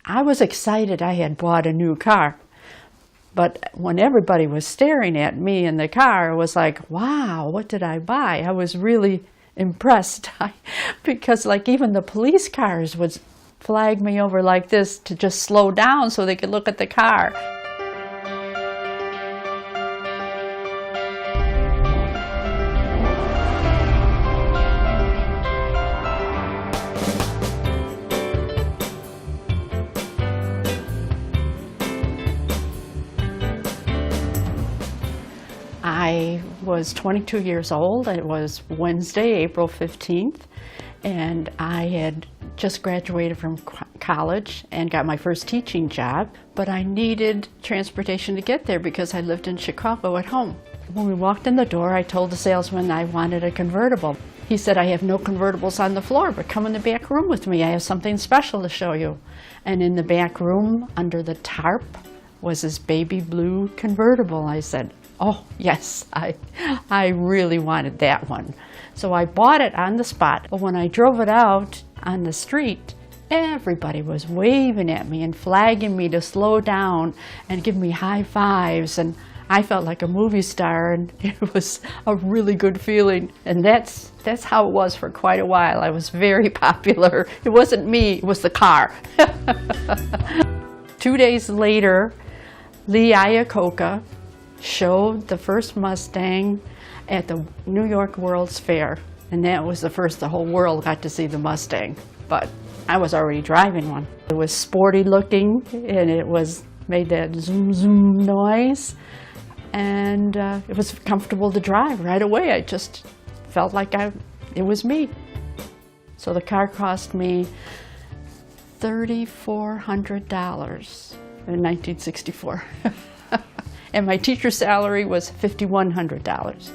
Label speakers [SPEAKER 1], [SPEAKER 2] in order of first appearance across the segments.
[SPEAKER 1] I was excited I had bought a new car. But when everybody was staring at me in the car, it was like, wow, what did I buy? I was really impressed because like even the police cars would flag me over like this to just slow down so they could look at the car. I was 22 years old. It was Wednesday, April 15th, and I had just graduated from college and got my first teaching job, but I needed transportation to get there because I lived in Chicago at home. When we walked in the door, I told the salesman I wanted a convertible. He said, I have no convertibles on the floor, but come in the back room with me. I have something special to show you. And in the back room, under the tarp, was this baby blue convertible. I said, oh, yes, I really wanted that one. So I bought it on the spot. But when I drove it out on the street, everybody was waving at me and flagging me to slow down and give me high fives. And I felt like a movie star, and it was a really good feeling. And that's how it was for quite a while. I was very popular. It wasn't me, it was the car. 2 days later, Lee Iacocca showed the first Mustang at the New York World's Fair, and that was the first the whole world got to see the Mustang, but I was already driving one. It was sporty looking, and it made that zoom zoom noise, and it was comfortable to drive right away. I just felt like it was me. So the car cost me $3,400 in 1964. And my teacher's salary was $5,100.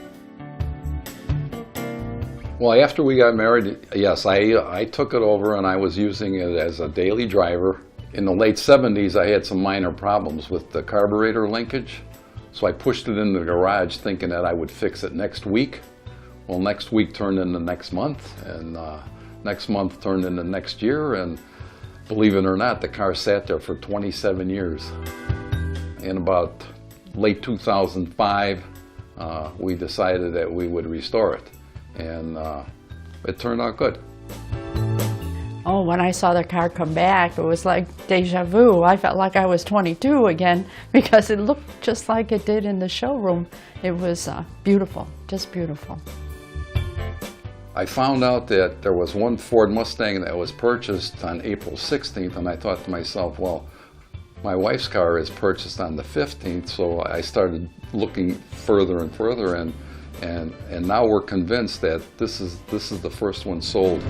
[SPEAKER 2] Well, after we got married, yes, I took it over and I was using it as a daily driver. In the late 70s, I had some minor problems with the carburetor linkage. So I pushed it in the garage thinking that I would fix it next week. Well, next week turned into next month, and next month turned into next year. And believe it or not, the car sat there for 27 years. In about late 2005, we decided that we would restore it, and it turned out good.
[SPEAKER 1] Oh, when I saw the car come back, it was like deja vu. I felt like I was 22 again because it looked just like it did in the showroom. It was beautiful, just beautiful.
[SPEAKER 2] I found out that there was one Ford Mustang that was purchased on April 16th, and I thought to myself, well, my wife's car is purchased on the 15th, so I started looking further and further, and now we're convinced that this is the first one sold.